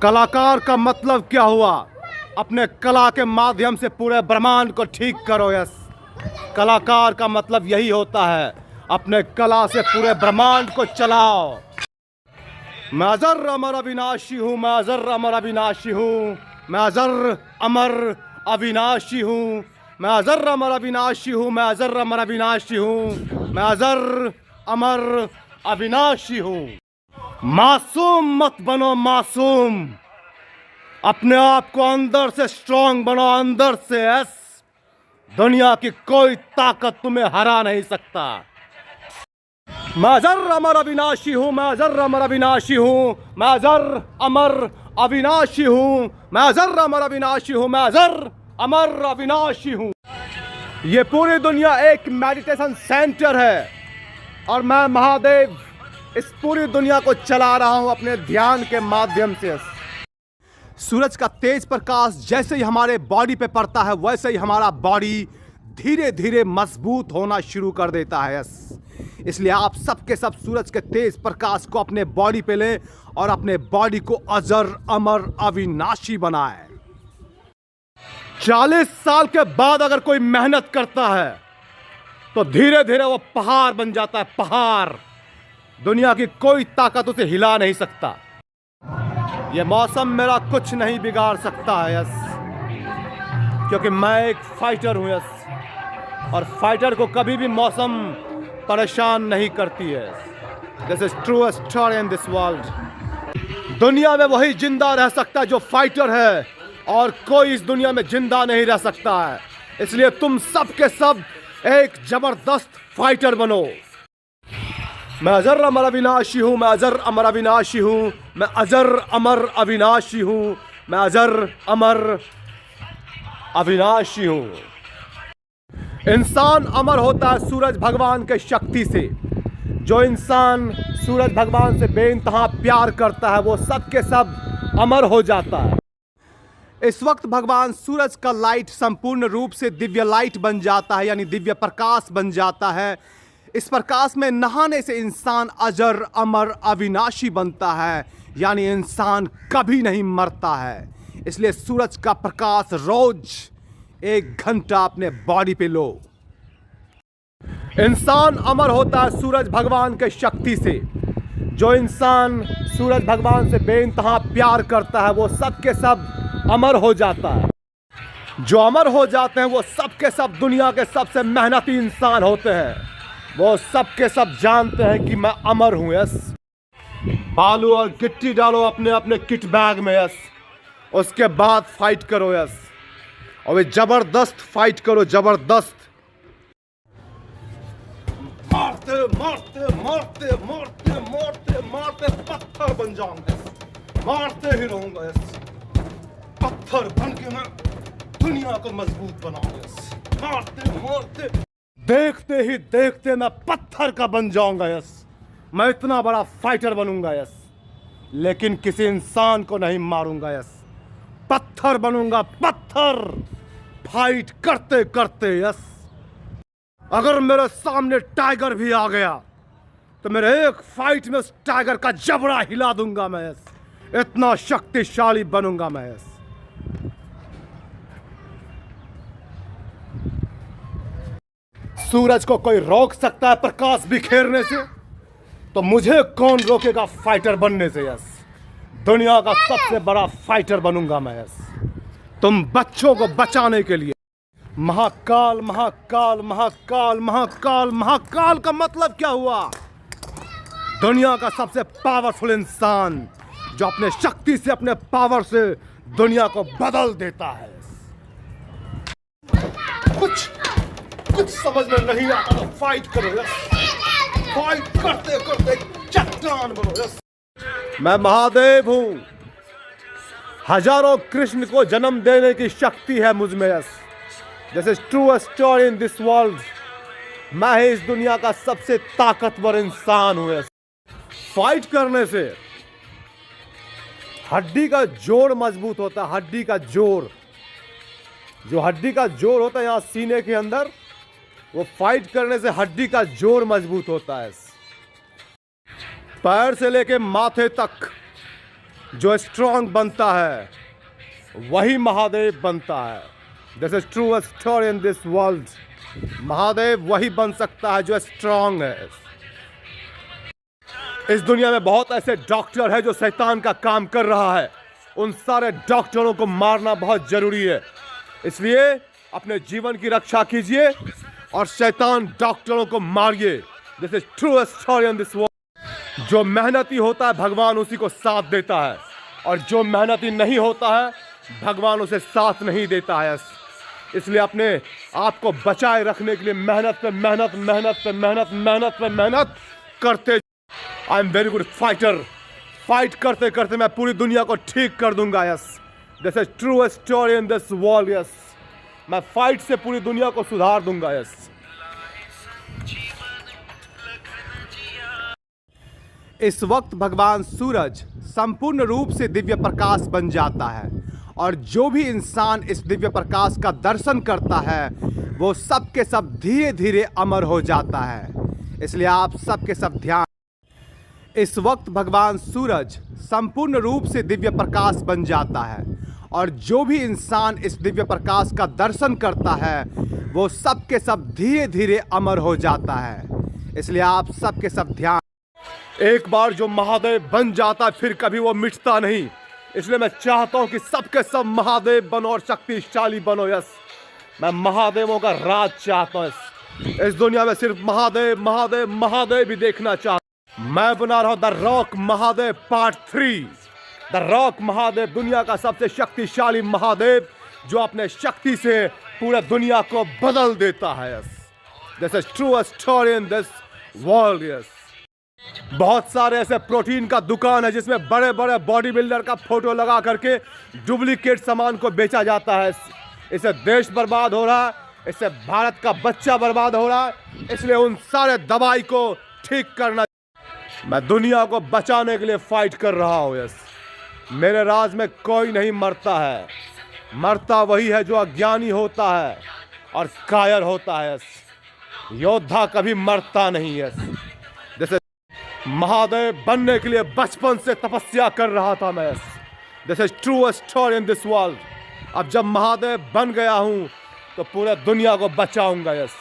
कलाकार का मतलब क्या हुआ? अपने कला के माध्यम से पूरे ब्रह्मांड को ठीक करो। यस, कलाकार का मतलब यही होता है, अपने कला से पूरे ब्रह्मांड को चलाओ। मैं अजर अमर अविनाशी हूँ, मैं अजर अमर अविनाशी हूँ, मैं अजर अमर अविनाशी हूँ, मैं अजर अमर अविनाशी हूँ, मैं अजर अमर अविनाशी हूँ, मैं अजर अमर अविनाशी हूँ। मासूम मत बनो मासूम, अपने आप को अंदर से स्ट्रांग बनो, अंदर से। यस, दुनिया की कोई ताकत तुम्हें हरा नहीं सकता। मैं अजर अमर अविनाशी हूँ, मैं अजर अमर अविनाशी हूँ, मैं अजर अमर अविनाशी हूँ, मैं अजर अमर अविनाशी हूँ, मैं अजर अमर अविनाशी हूँ। ये पूरी दुनिया एक मेडिटेशन सेंटर है और मैं महादेव इस पूरी दुनिया को चला रहा हूँ अपने ध्यान के माध्यम से। सूरज का तेज प्रकाश जैसे ही हमारे बॉडी पे पड़ता है वैसे ही हमारा बॉडी धीरे धीरे मजबूत होना शुरू कर देता है। यस, इसलिए आप सबके सब सूरज के तेज प्रकाश को अपने बॉडी पे लें और अपने बॉडी को अजर अमर अविनाशी बनाएं। 40 साल के बाद अगर कोई मेहनत करता है तो धीरे धीरे वो पहाड़ बन जाता है, पहाड़। दुनिया की कोई ताकत उसे हिला नहीं सकता। ये मौसम मेरा कुछ नहीं बिगाड़ सकता है। यस, क्योंकि मैं एक फाइटर हूँ। यस, और फाइटर को कभी भी मौसम परेशान नहीं करती है। This is truest story in this world. दुनिया में वही जिंदा रह सकता है जो फाइटर है, और कोई इस दुनिया में जिंदा नहीं रह सकता है। इसलिए तुम सब के सब एक जबरदस्त फाइटर बनो। मैं अजर अमर अविनाशी हूँ, मैं अजर अमर अविनाशी हूँ, मैं अजर अमर अविनाशी हूँ, मैं अजर अमर अविनाशी हूँ। इंसान अमर होता है सूरज भगवान के शक्ति से। जो इंसान सूरज भगवान से बेइंतहा प्यार करता है वो सब के सब अमर हो जाता है। इस वक्त भगवान सूरज का लाइट संपूर्ण रूप से दिव्य लाइट बन जाता है, यानी दिव्य प्रकाश बन जाता है। इस प्रकाश में नहाने से इंसान अजर अमर अविनाशी बनता है, यानी इंसान कभी नहीं मरता है। इसलिए सूरज का प्रकाश रोज 1 घंटा अपने बॉडी पे लो। इंसान अमर होता है सूरज भगवान के शक्ति से। जो इंसान सूरज भगवान से बेइंतहा प्यार करता है वो सब के सब अमर हो जाता है। जो अमर हो जाते हैं वो सब के सब दुनिया के सबसे मेहनती इंसान होते हैं। वो सब के सब जानते हैं कि मैं अमर हूँ। यस, बालू और गिट्टी डालो अपने अपने किट बैग में। यस, उसके बाद फाइट करो। यस, और वे जबरदस्त फाइट करो, जबरदस्त। मारते मारते मारते मारते मारते मारते पत्थर बन जाऊंगा। मारते ही रहूंगा। यस, पत्थर बन के मैं दुनिया को मजबूत बनाऊंगा। मारते मारते देखते ही देखते मैं पत्थर का बन जाऊंगा। यस, मैं इतना बड़ा फाइटर बनूंगा। यस, लेकिन किसी इंसान को नहीं मारूंगा। यस, पत्थर बनूंगा, पत्थर, फाइट करते करते। यस, अगर मेरे सामने टाइगर भी आ गया तो मेरे एक फाइट में उस टाइगर का जबड़ा हिला दूंगा मैं। यस, इतना शक्तिशाली बनूंगा मैं। यस, सूरज को कोई रोक सकता है प्रकाश बिखेरने से, तो मुझे कौन रोकेगा फाइटर बनने से। यस, दुनिया का सबसे बड़ा फाइटर बनूंगा मैं। यस, तुम बच्चों को बचाने के लिए। महाकाल महाकाल महाकाल महाकाल महाकाल का मतलब क्या हुआ? दुनिया का सबसे पावरफुल इंसान जो अपने शक्ति से, अपने पावर से दुनिया को बदल देता है। कुछ समझ में नहीं आता तो फाइट करो। यस, फाइट करते करते चट्टान बनो। यस, मैं महादेव हूं। हजारों कृष्ण को जन्म देने की शक्ति है मुझ में। Yes, this is true story in this world. मैं ही इस दुनिया का सबसे ताकतवर इंसान हूं। यस, फाइट करने से हड्डी का जोड़ मजबूत होता है। हड्डी का जोड़, जो हड्डी का जोड़ होता है यहाँ सीने के अंदर, वो फाइट करने से हड्डी का जोड़ मजबूत होता है। पैर से लेके माथे तक जो स्ट्रांग बनता है वही महादेव बनता है। This is true story in this world. Mahadev वही बन सकता है जो स्ट्रांग है। इस दुनिया में बहुत ऐसे डॉक्टर हैं जो शैतान का काम कर रहा है। उन सारे डॉक्टरों को मारना बहुत जरूरी है। इसलिए अपने जीवन की रक्षा कीजिए और शैतान डॉक्टरों को मारिए। This is true story in this world. जो मेहनती होता है भगवान उसी को साथ देता है, और जो मेहनती नहीं होता है भगवान उसे साथ नहीं देता है। इसलिए अपने आप को बचाए रखने के लिए मेहनत पे मेहनत, मेहनत पे मेहनत, मेहनत पे मेहनत करते। I am very good fighter. Fight करते करते मैं पूरी दुनिया को ठीक कर दूंगा। Yes, this is true story in this world. Yes, मैं फाइट से पूरी दुनिया को सुधार दूंगा। यस, इस वक्त भगवान सूरज संपूर्ण रूप से दिव्य प्रकाश बन जाता है, और जो भी इंसान इस दिव्य प्रकाश का दर्शन करता है वो सब के सब धीरे धीरे अमर हो जाता है। इसलिए आप सब के सब ध्यान। इस वक्त भगवान सूरज संपूर्ण रूप से दिव्य प्रकाश बन जाता है, और जो भी इंसान इस दिव्य प्रकाश का दर्शन करता है वो सब के सब धीरे धीरे अमर हो जाता है। इसलिए आप सब के सब ध्यान। एक बार जो महादेव बन जाता है फिर कभी वो मिटता नहीं। इसलिए मैं चाहता हूं कि सबके सब महादेव बनो और शक्तिशाली बनो। यस, मैं महादेवों का राज चाहता हूं। इस दुनिया में सिर्फ महादेव महादेव महादेव भी देखना चाहता हूं। मैं बना रहा हूं the rock Mahadev part 3। The rock Mahadev दुनिया का सबसे शक्तिशाली महादेव, जो अपने शक्ति से पूरे दुनिया को बदल देता है। Yes, this is true story in this world. Yes, बहुत सारे ऐसे प्रोटीन का दुकान है जिसमें बड़े बड़े बॉडी बिल्डर का फोटो लगा करके डुप्लीकेट सामान को बेचा जाता है। इससे देश बर्बाद हो रहा है, इससे भारत का बच्चा बर्बाद हो रहा है। इसलिए उन सारे दवाई को ठीक करना। मैं दुनिया को बचाने के लिए फाइट कर रहा हूँ। यस, मेरे राज में कोई नहीं मरता है। मरता वही है जो अज्ञानी होता है और कायर होता है। यस, योद्धा कभी मरता नहीं। यस, जैसे महादेव बनने के लिए बचपन से तपस्या कर रहा था मैं। This is true story in this world. अब जब महादेव बन गया हूं तो पूरे दुनिया को बचाऊंगा। Yes,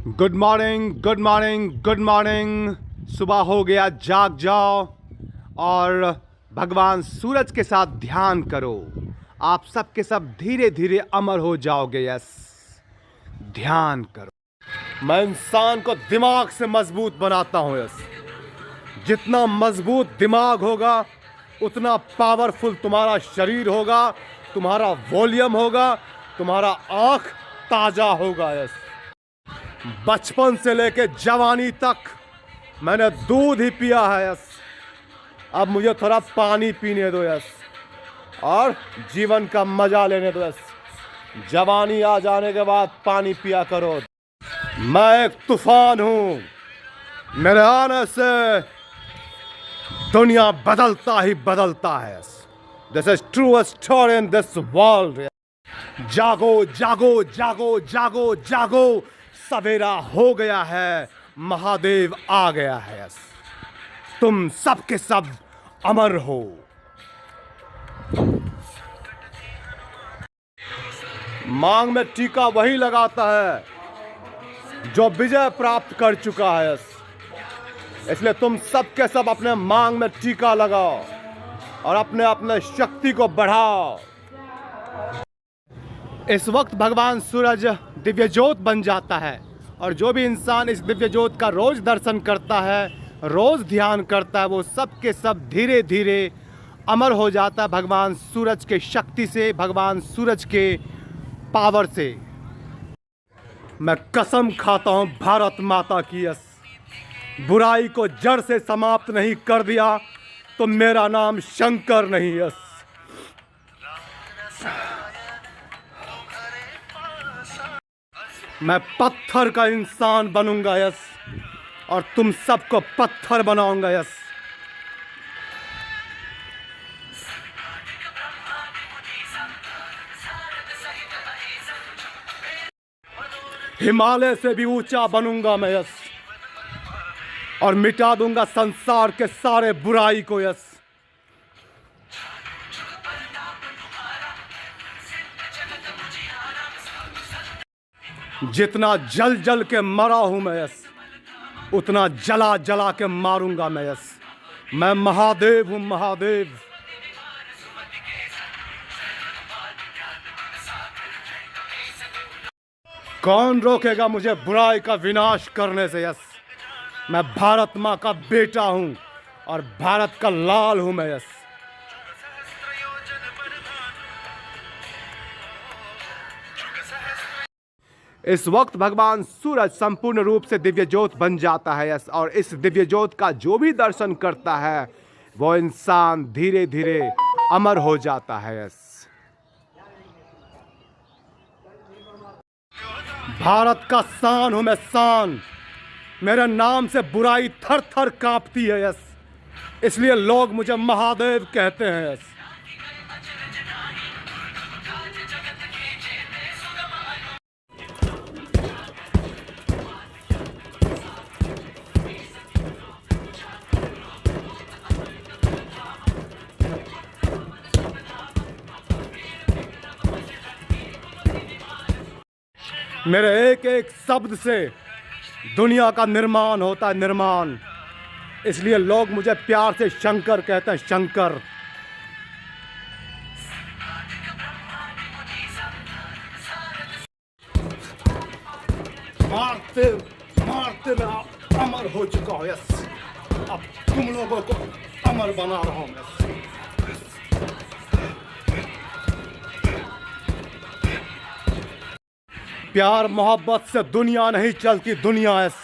good morning, good morning, good morning. सुबह हो गया, जाग जाओ और भगवान सूरज के साथ ध्यान करो। आप सब के सब धीरे धीरे अमर हो जाओगे। यस, ध्यान करो। मैं इंसान को दिमाग से मजबूत बनाता हूँ। यस, जितना मजबूत दिमाग होगा उतना पावरफुल तुम्हारा शरीर होगा, तुम्हारा वॉल्यूम होगा, तुम्हारा आँख ताजा होगा। यस, बचपन से लेके जवानी तक मैंने दूध ही पिया है। यस, अब मुझे थोड़ा पानी पीने दो। यस, और जीवन का मजा लेने दो। यस, जवानी आ जाने के बाद पानी पिया करो। मैं एक तूफान हूं। मेरे आने से दुनिया बदलता ही बदलता है। This is true story in this world. जागो जागो जागो जागो जागो, सवेरा हो गया है, महादेव आ गया है। तुम सब के सब अमर हो। मांग में टीका वही लगाता है जो विजय प्राप्त कर चुका है। इसलिए तुम सब के सब अपने मांग में टीका लगाओ और अपने अपने शक्ति को बढ़ाओ। इस वक्त भगवान सूरज दिव्य ज्योत बन जाता है, और जो भी इंसान इस दिव्य ज्योत का रोज दर्शन करता है, रोज ध्यान करता है, वो सब के सब धीरे धीरे अमर हो जाता है भगवान सूरज के शक्ति से, भगवान सूरज के पावर से। मैं कसम खाता हूं भारत माता की। यस, बुराई को जड़ से समाप्त नहीं कर दिया तो मेरा नाम शंकर नहीं। यस, मैं पत्थर का इंसान बनूंगा। यस, और तुम सबको पत्थर बनाऊंगा। यस, हिमालय से भी ऊंचा बनूंगा मैं। यस, और मिटा दूंगा संसार के सारे बुराई को यस। जितना जल जल के मरा हूं मैं यस, उतना जला जला के मारूंगा मैं यस। मैं महादेव हूं महादेव। कौन रोकेगा मुझे बुराई का विनाश करने से यस। मैं भारत माँ का बेटा हूं और भारत का लाल हूं मैं यस। इस वक्त भगवान सूरज संपूर्ण रूप से दिव्य ज्योत बन जाता है यस। और इस दिव्य ज्योत का जो भी दर्शन करता है वो इंसान धीरे धीरे अमर हो जाता है यस। भारत का शान हूं मैं शान। मेरे नाम से बुराई थर थर कांपती है यस। इसलिए लोग मुझे महादेव कहते हैं यस। मेरे एक एक शब्द से दुनिया का निर्माण होता है निर्माण। इसलिए लोग मुझे प्यार से शंकर कहते हैं शंकर। मारते मारते मैं अमर हो चुका हूं यस। अब तुम लोगों को अमर बना रहा हूं यस। प्यार मोहब्बत से दुनिया नहीं चलती दुनिया यस।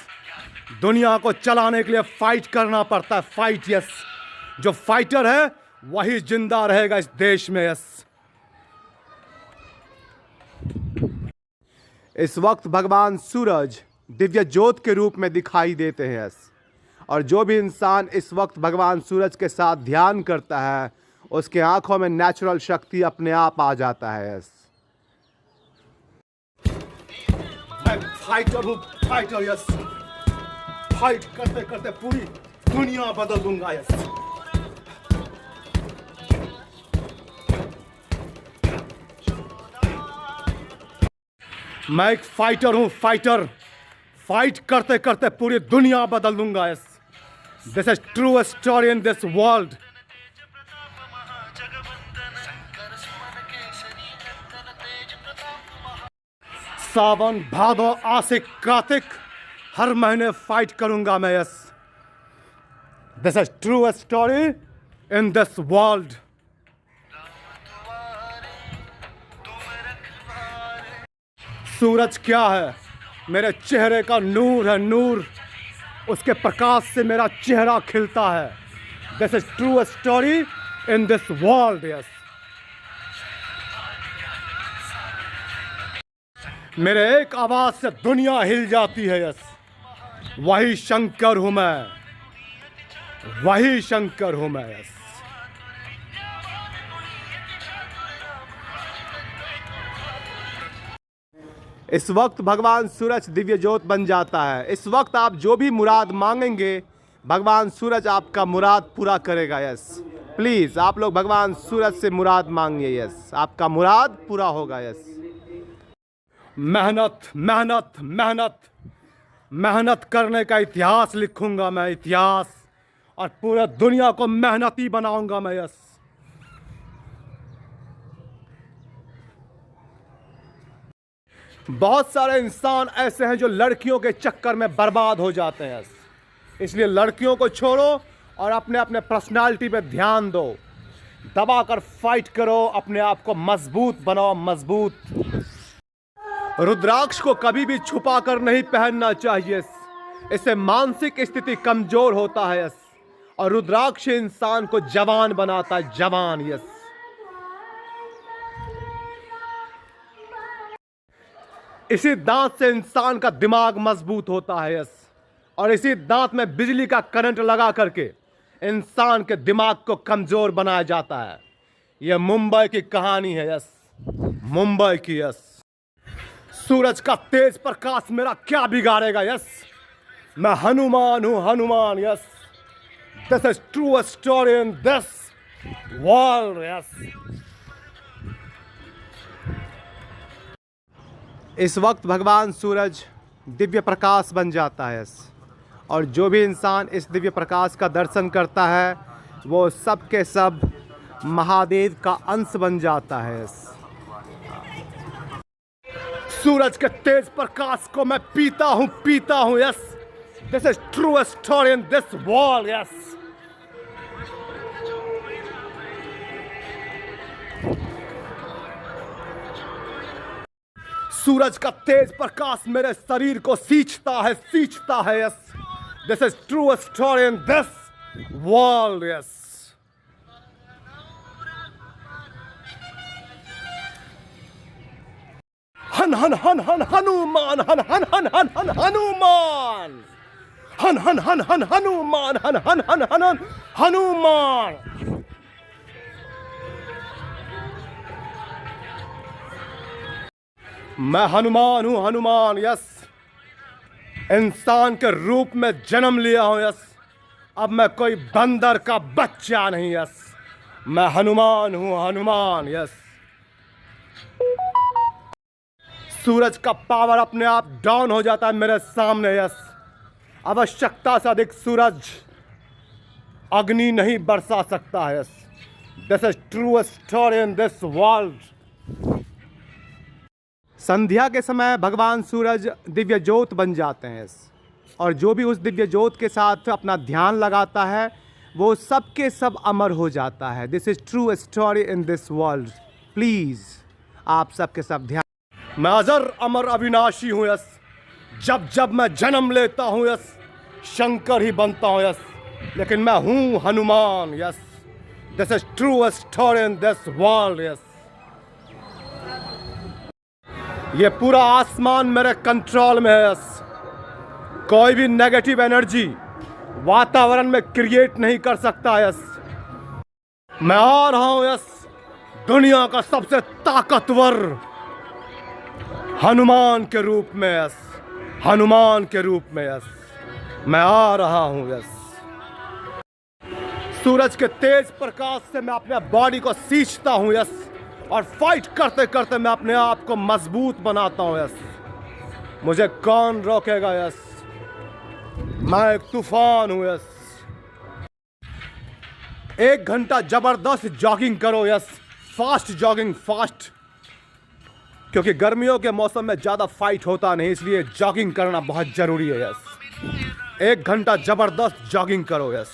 दुनिया को चलाने के लिए फाइट करना पड़ता है फाइट यस। जो फाइटर है वही जिंदा रहेगा इस देश में यस। इस वक्त भगवान सूरज दिव्य ज्योत के रूप में दिखाई देते हैं यस। और जो भी इंसान इस वक्त भगवान सूरज के साथ ध्यान करता है उसके आंखों में नेचुरल शक्ति अपने आप आ जाता है यस। मैं फाइटर हूँ फाइटर यस। फाइट करते करते पूरी दुनिया बदल दूंगा यस। मैं एक फाइटर हूँ फाइटर। फाइट करते करते पूरी दुनिया बदल दूंगा yes. This is true story in this world. सावन भादो आसिक कार्तिक हर महीने फाइट करूंगा मैं yes. This is true story in this world. सूरज क्या है? मेरे चेहरे का नूर है नूर। उसके प्रकाश से मेरा चेहरा खिलता है। This is true story in this world yes. मेरे एक आवाज से दुनिया हिल जाती है यस। वही शंकर हूं मैं। वही शंकर हूं मैं यस। इस वक्त भगवान सूरज दिव्य ज्योत बन जाता है। इस वक्त आप जो भी मुराद मांगेंगे भगवान सूरज आपका मुराद पूरा करेगा यस। प्लीज़ आप लोग भगवान सूरज से मुराद मांगिए यस। आपका मुराद पूरा होगा यस। मेहनत मेहनत मेहनत मेहनत करने का इतिहास लिखूंगा मैं इतिहास। और पूरे दुनिया को मेहनती बनाऊंगा मैं यस। बहुत सारे इंसान ऐसे हैं जो लड़कियों के चक्कर में बर्बाद हो जाते हैं यस। इसलिए लड़कियों को छोड़ो और अपने अपने पर्सनालिटी पे ध्यान दो। दबाकर फाइट करो। अपने आप को मजबूत बनाओ मजबूत। रुद्राक्ष को कभी भी छुपा कर नहीं पहनना चाहिए। इससे मानसिक स्थिति कमजोर होता है यस। और रुद्राक्ष इंसान को जवान बनाता है जवान यस। इसी दांत से इंसान का दिमाग मजबूत होता है यस। और इसी दांत में बिजली का करंट लगा करके इंसान के दिमाग को कमजोर बनाया जाता है। यह मुंबई की कहानी है यस। मुंबई की यस। सूरज का तेज प्रकाश मेरा क्या बिगाड़ेगा यस। मैं हनुमान हूँ, Hanuman. Yes, this is true story in this world. Yes, इस वक्त भगवान सूरज दिव्य प्रकाश बन जाता है। यस, और जो भी इंसान इस दिव्य प्रकाश का दर्शन करता है वो सब के सब महादेव का अंश बन जाता है। यस, सूरज के तेज प्रकाश को मैं पीता हूँ, पीता हूँ। Yes, this is true story in this world. Yes, सूरज का तेज प्रकाश मेरे शरीर को सींचता है, सींचता है। Yes, this is true story in this world. Yes, हन हन हन हन हनुमान, हन हन हन हन हन हनुमान, हन हन हन हन हनुमान, हन हन हन हन हनुमान। मैं हनुमान हूं, हनुमान। यस, इंसान के रूप में जन्म लिया हूं। यस, अब मैं कोई बंदर का बच्चा नहीं। यस, मैं हनुमान हूं, हनुमान। यस, सूरज का पावर अपने आप डाउन हो जाता है मेरे सामने। यस, आवश्यकता से अधिक सूरज अग्नि नहीं बरसा सकता है। Yes, this is true story in this world. संध्या के समय भगवान सूरज दिव्य ज्योत बन जाते हैं। और जो भी उस दिव्य ज्योत के साथ अपना ध्यान लगाता है वो सब के सब अमर हो जाता है। This is true story in this world. Please आप सब के सब ध्यान। मैं अजर अमर अविनाशी हूँ। यस, जब जब मैं जन्म लेता हूँ यस, शंकर ही बनता हूँ। यस, लेकिन मैं हूँ Hanuman. Yes, this is true story in this world. Yes, ये पूरा आसमान मेरे कंट्रोल में है। यस, कोई भी नेगेटिव एनर्जी वातावरण में क्रिएट नहीं कर सकता। यस, मैं आ रहा हूं। यस, दुनिया का सबसे ताकतवर हनुमान के रूप में। यस, हनुमान के रूप में। यस, मैं आ रहा हूं। यस, सूरज के तेज प्रकाश से मैं अपने बॉडी को सींचता हूं। यस, और फाइट करते करते मैं अपने आप को मजबूत बनाता हूं। यस, मुझे कौन रोकेगा। यस, मैं एक तूफान हूं। यस, 1 घंटा जबरदस्त जॉगिंग करो। यस, फास्ट जॉगिंग, फास्ट, क्योंकि गर्मियों के मौसम में ज़्यादा फाइट होता नहीं, इसलिए जॉगिंग करना बहुत ज़रूरी है। यस, 1 घंटा जबरदस्त जॉगिंग करो। Yes,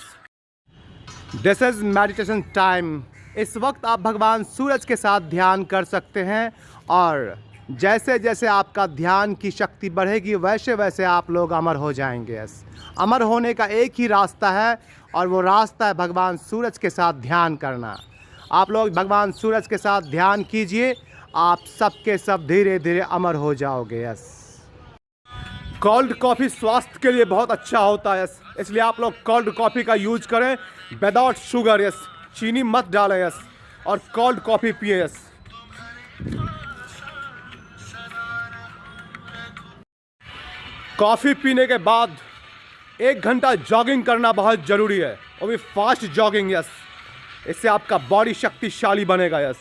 this is meditation time. इस वक्त आप भगवान सूरज के साथ ध्यान कर सकते हैं और जैसे जैसे आपका ध्यान की शक्ति बढ़ेगी वैसे वैसे आप लोग अमर हो जाएंगे। यस, अमर होने का एक ही रास्ता है और वो रास्ता है भगवान सूरज के साथ ध्यान करना। आप लोग भगवान सूरज के साथ ध्यान कीजिए, आप सब के सब धीरे धीरे अमर हो जाओगे। यस, कोल्ड कॉफ़ी स्वास्थ्य के लिए बहुत अच्छा होता है। यस, इसलिए आप लोग कोल्ड कॉफ़ी का यूज करें विदाउट शुगर। यस, चीनी मत डालें। यस, और कोल्ड कॉफ़ी पिए। यस, कॉफ़ी पीने के बाद 1 घंटा जॉगिंग करना बहुत ज़रूरी है, वो भी फास्ट जॉगिंग। यस, इससे आपका बॉडी शक्तिशाली बनेगा। यस,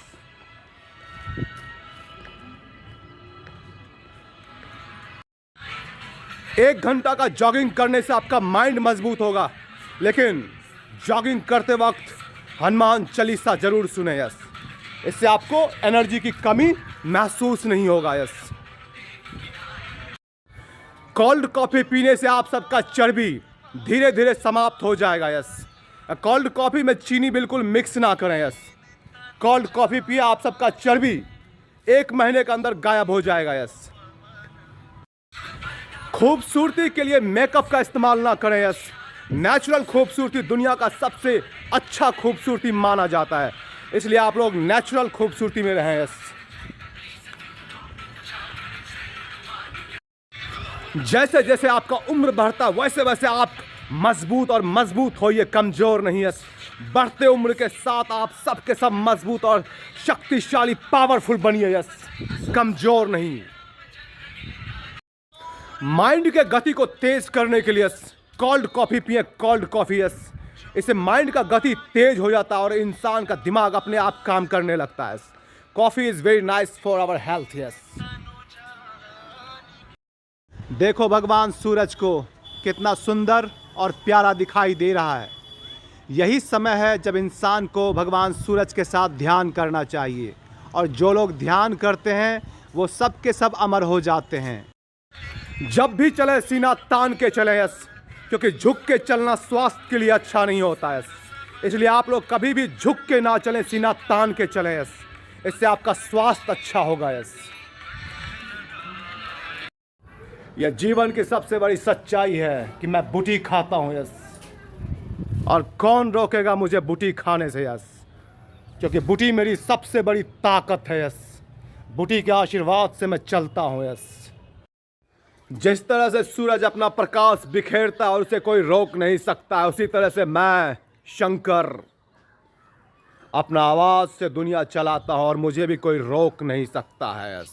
एक घंटा का जॉगिंग करने से आपका माइंड मजबूत होगा, लेकिन जॉगिंग करते वक्त हनुमान चालीसा जरूर सुने। यस, इससे आपको एनर्जी की कमी महसूस नहीं होगा। यस, कोल्ड कॉफ़ी पीने से आप सबका चर्बी धीरे धीरे समाप्त हो जाएगा। यस, कोल्ड कॉफ़ी में चीनी बिल्कुल मिक्स ना करें। यस, कोल्ड कॉफ़ी पिए, आप सबका चर्बी 1 महीने के अंदर गायब हो जाएगा। यस, खूबसूरती के लिए मेकअप का इस्तेमाल ना करें। यस, नेचुरल खूबसूरती दुनिया का सबसे अच्छा खूबसूरती माना जाता है, इसलिए आप लोग नेचुरल खूबसूरती में रहें। यस, जैसे जैसे आपका उम्र बढ़ता वैसे वैसे आप मजबूत और मजबूत होइए, कमजोर नहीं। यस, बढ़ते उम्र के साथ आप सब के सब मजबूत और शक्तिशाली, पावरफुल बनिए। यस, कमजोर नहीं। माइंड के गति को तेज करने के लिए कोल्ड कॉफ़ी पिए, कोल्ड कॉफ़ी। यस, इससे माइंड का गति तेज हो जाता है और इंसान का दिमाग अपने आप काम करने लगता है। Coffee is very nice for our health. Yes, देखो भगवान सूरज को कितना सुंदर और प्यारा दिखाई दे रहा है। यही समय है जब इंसान को भगवान सूरज के साथ ध्यान करना चाहिए, और जो लोग ध्यान करते हैं वो सब के सब अमर हो जाते हैं। जब भी चले सीना तान के चले। यस, क्योंकि झुक के चलना स्वास्थ्य के लिए अच्छा नहीं होता है। इसलिए आप लोग कभी भी झुक के ना चलें, सीना तान के चलें। यस, इससे आपका स्वास्थ्य अच्छा होगा। यस, यह जीवन की सबसे बड़ी सच्चाई है कि मैं बूटी खाता हूँ। यस, और कौन रोकेगा मुझे बूटी खाने से। यस, क्योंकि बूटी मेरी सबसे बड़ी ताकत है। यस, बूटी के आशीर्वाद से मैं चलता हूँ। यस, जिस तरह से सूरज अपना प्रकाश बिखेरता है और उसे कोई रोक नहीं सकता है, उसी तरह से मैं शंकर अपना आवाज़ से दुनिया चलाता हूँ और मुझे भी कोई रोक नहीं सकता है। यस,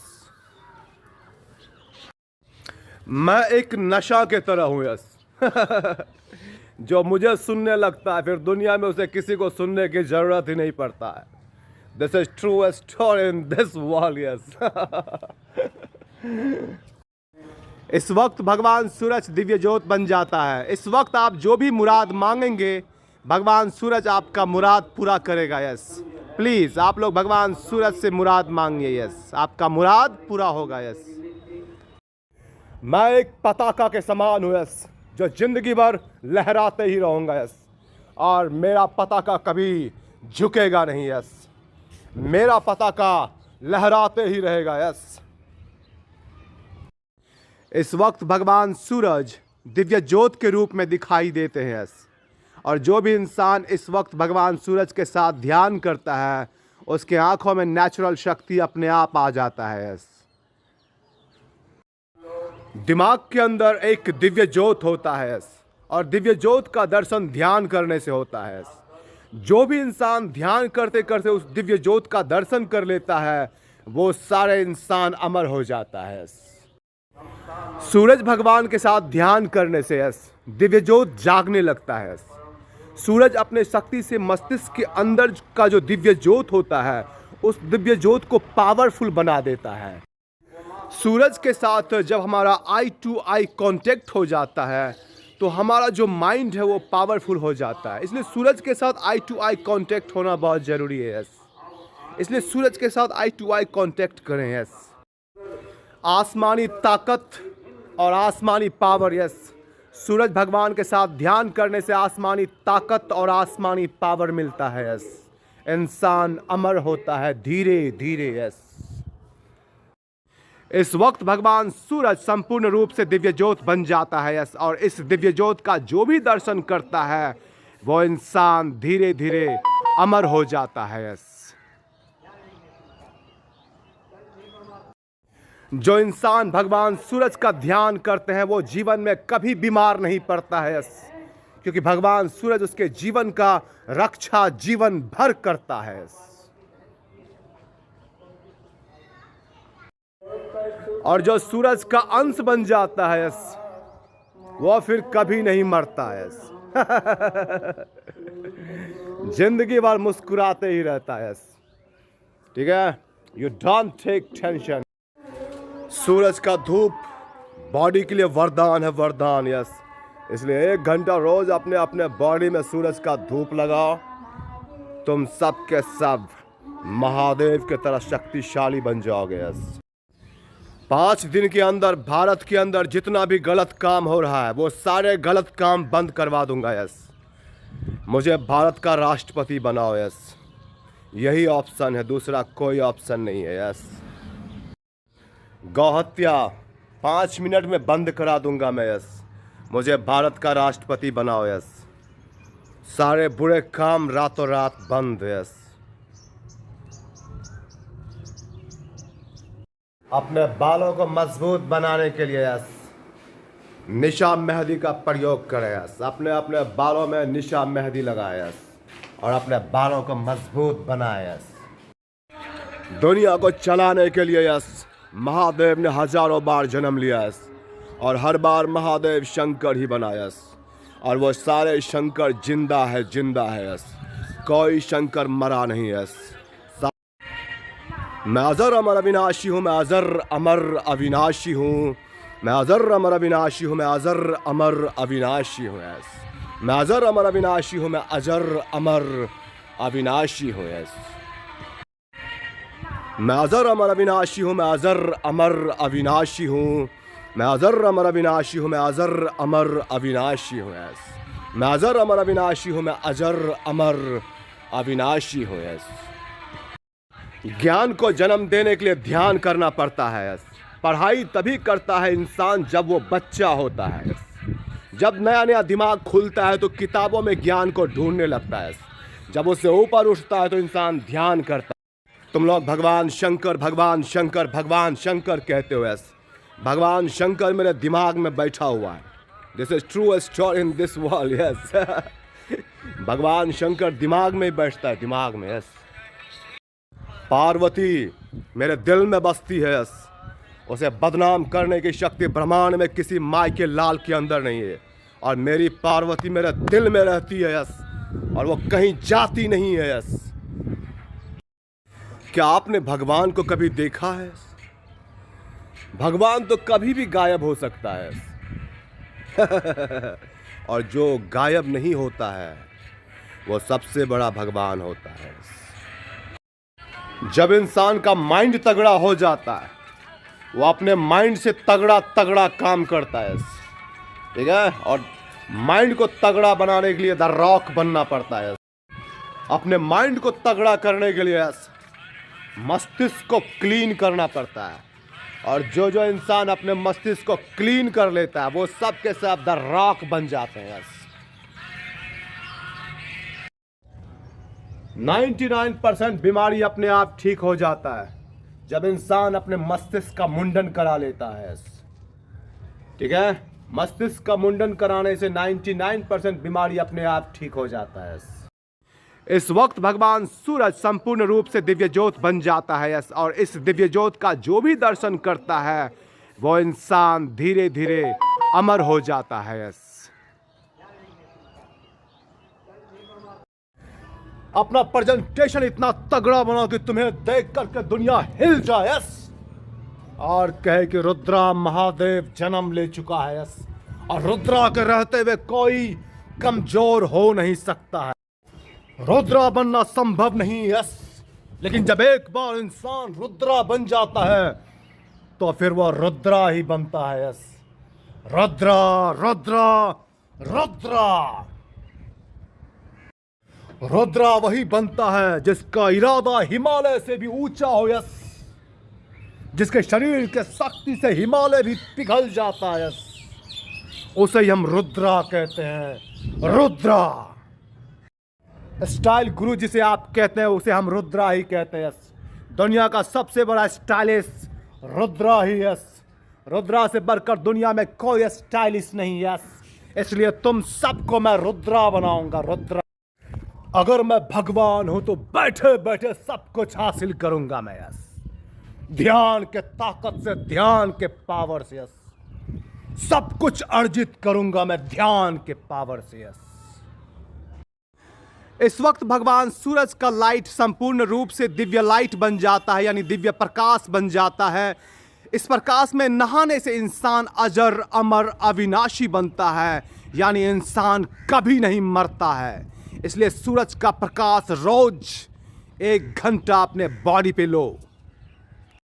मैं एक नशा के तरह हूँ। यस जो मुझे सुनने लगता है, फिर दुनिया में उसे किसी को सुनने की जरूरत ही नहीं पड़ता है। This is true story in this world. Yes, इस वक्त भगवान सूरज दिव्य ज्योत बन जाता है। इस वक्त आप जो भी मुराद मांगेंगे, भगवान सूरज आपका मुराद पूरा करेगा। यस, प्लीज़ आप लोग भगवान सूरज से मुराद मांगिए। यस, आपका मुराद पूरा होगा। यस, मैं एक पताका के समान हूँ। यस, जो जिंदगी भर लहराते ही रहूँगा। यस, और मेरा पताका कभी झुकेगा नहीं। यस, मेरा पताका लहराते ही रहेगा। यस, इस वक्त भगवान सूरज दिव्य ज्योत के रूप में दिखाई देते हैं। यस, और जो भी इंसान इस वक्त भगवान सूरज के साथ ध्यान करता है, उसके आंखों में नेचुरल शक्ति अपने आप आ जाता है। यस, दिमाग के अंदर एक दिव्य ज्योत होता है। यस, और दिव्य ज्योत का दर्शन ध्यान करने से होता है। यस, जो भी इंसान ध्यान करते करते उस दिव्य ज्योत का दर्शन कर लेता है, वो सारे इंसान अमर हो जाता है। यस, सूरज भगवान के साथ ध्यान करने से यस दिव्य ज्योत जागने लगता है। यस, सूरज अपने शक्ति से मस्तिष्क के अंदर का जो दिव्य ज्योत होता है, उस दिव्य ज्योत को पावरफुल बना देता है। सूरज के साथ जब हमारा आई टू आई कांटेक्ट हो जाता है, तो हमारा जो माइंड है वो पावरफुल हो जाता है। इसलिए सूरज के साथ आई टू आई कांटेक्ट होना बहुत ज़रूरी है। यस, इसलिए सूरज के साथ आई टू आई कांटेक्ट करें। यस, आसमानी ताकत और आसमानी पावर। यस, सूरज भगवान के साथ ध्यान करने से आसमानी ताकत और आसमानी पावर मिलता है। यस, इंसान अमर होता है धीरे धीरे। यस, इस वक्त भगवान सूरज संपूर्ण रूप से दिव्य ज्योत बन जाता है। यस, और इस दिव्य ज्योत का जो भी दर्शन करता है, वो इंसान धीरे धीरे अमर हो जाता है। यस, जो इंसान भगवान सूरज का ध्यान करते हैं, वो जीवन में कभी बीमार नहीं पड़ता है। यस, क्योंकि भगवान सूरज उसके जीवन का रक्षा जीवन भर करता है। यस, और जो सूरज का अंश बन जाता है, यस, वो फिर कभी नहीं मरता है। यस जिंदगी भर मुस्कुराते ही रहता है। यस, ठीक है, यू डोंट टेक टेंशन। सूरज का धूप बॉडी के लिए वरदान है, वरदान। यस, इसलिए 1 घंटा रोज अपने अपने बॉडी में सूरज का धूप लगाओ, तुम सब के सब महादेव के तरह शक्तिशाली बन जाओगे। यस, 5 दिन के अंदर भारत के अंदर जितना भी गलत काम हो रहा है, वो सारे गलत काम बंद करवा दूंगा। यस, मुझे भारत का राष्ट्रपति बनाओ। यस, यही ऑप्शन है, दूसरा कोई ऑप्शन नहीं है। यस, गौहत्या 5 मिनट में बंद करा दूंगा मैं। यस, मुझे भारत का राष्ट्रपति बनाओ। यस, सारे बुरे काम रातों रात बंद। यस, अपने बालों को मजबूत बनाने के लिए यस निशा मेहंदी का प्रयोग करें। यस, अपने अपने बालों में निशा मेहंदी लगाए। यस, और अपने बालों को मजबूत बनाए। यस, दुनिया को चलाने के लिए यस महादेव ने हजारों बार जन्म लिया। यस, और हर बार महादेव शंकर ही बना यस। और वो सारे शंकर जिंदा है यस। कोई शंकर मरा नहीं यस। मैं अजर अमर अविनाशी हूँ, मैं अजर अमर अविनाशी हूँ, मैं अजर अमर अविनाशी हूँ, मैं अजर अमर अविनाशी हूँ यस। मैं अजर अमर अविनाशी हूँ, मैं अजर अमर अविनाशी हूँ यस। मैं अजर अमर अविनाशी हूँ, मैं अजर अमर अविनाशी हूँ, मैं अजर अमर अविनाशी हूँ, मैं अजर अमर अविनाशी हूँ यस। मैं अजर अमर अविनाशी हूँ, मैं अजर अमर अविनाशी हूँ यस। ज्ञान को जन्म देने के लिए ध्यान करना पड़ता है यस। पढ़ाई तभी करता है इंसान जब वो बच्चा होता है यस। जब नया नया दिमाग खुलता है तो किताबों में ज्ञान को ढूंढने लगता है। जब उससे ऊपर उठता है तो इंसान ध्यान करता है। तुम लोग भगवान शंकर भगवान शंकर भगवान शंकर कहते हो यस। भगवान शंकर मेरे दिमाग में बैठा हुआ है। This is true story in this world yes. भगवान शंकर दिमाग में बैठता है, दिमाग में यस। पार्वती मेरे दिल में बसती है यस। उसे बदनाम करने की शक्ति ब्रह्मांड में किसी माई के लाल के अंदर नहीं है। और मेरी पार्वती मेरे दिल में रहती है यस। और वो कहीं जाती नहीं है यस। क्या आपने भगवान को कभी देखा है? भगवान तो कभी भी गायब हो सकता है और जो गायब नहीं होता है वो सबसे बड़ा भगवान होता है। जब इंसान का माइंड तगड़ा हो जाता है वो अपने माइंड से तगड़ा तगड़ा काम करता है, ठीक है। और माइंड को तगड़ा बनाने के लिए द रॉक बनना पड़ता है। अपने माइंड को तगड़ा करने के लिए मस्तिष्क को क्लीन करना पड़ता है। और जो जो इंसान अपने मस्तिष्क को क्लीन कर लेता है वो सब के सब द रॉक बन जाते हैं। 99% बीमारी अपने आप ठीक हो जाता है जब इंसान अपने मस्तिष्क का मुंडन करा लेता है, ठीक है। मस्तिष्क का मुंडन कराने से 99% बीमारी अपने आप ठीक हो जाता है। इस वक्त भगवान सूरज संपूर्ण रूप से दिव्य ज्योत बन जाता है यस। और इस दिव्य ज्योत का जो भी दर्शन करता है वो इंसान धीरे धीरे अमर हो जाता है यस। अपना प्रेजेंटेशन इतना तगड़ा बनाओ कि तुम्हें देख करके दुनिया हिल जाए यस। और कहे कि रुद्रा महादेव जन्म ले चुका है यस। और रुद्रा के रहते हुए कोई कमजोर हो नहीं सकता है। रुद्रा बनना संभव नहीं यस। लेकिन जब एक बार इंसान रुद्रा बन जाता है तो फिर वह रुद्रा ही बनता है यस। रुद्रा रुद्रा रुद्रा रुद्रा वही बनता है जिसका इरादा हिमालय से भी ऊंचा हो यस। जिसके शरीर के शक्ति से हिमालय भी पिघल जाता है यस। उसे ही हम रुद्रा कहते हैं, रुद्रा। स्टाइल गुरु जिसे आप कहते हैं उसे हम रुद्रा ही कहते हैं यस। दुनिया का सबसे बड़ा स्टाइलिश रुद्रा ही यस। रुद्रा से बढ़कर दुनिया में कोई स्टाइलिश नहीं यस। इसलिए तुम सबको मैं रुद्रा बनाऊंगा, रुद्रा। अगर मैं भगवान हूं तो बैठे बैठे सब कुछ हासिल करूंगा मैं यस। ध्यान के ताकत से, ध्यान के पावर से यस। सब कुछ अर्जित करूंगा मैं ध्यान के पावर से यस। इस वक्त भगवान सूरज का लाइट संपूर्ण रूप से दिव्य लाइट बन जाता है, यानी दिव्य प्रकाश बन जाता है। इस प्रकाश में नहाने से इंसान अजर अमर अविनाशी बनता है, यानी इंसान कभी नहीं मरता है। इसलिए सूरज का प्रकाश रोज 1 घंटा अपने बॉडी पे लो।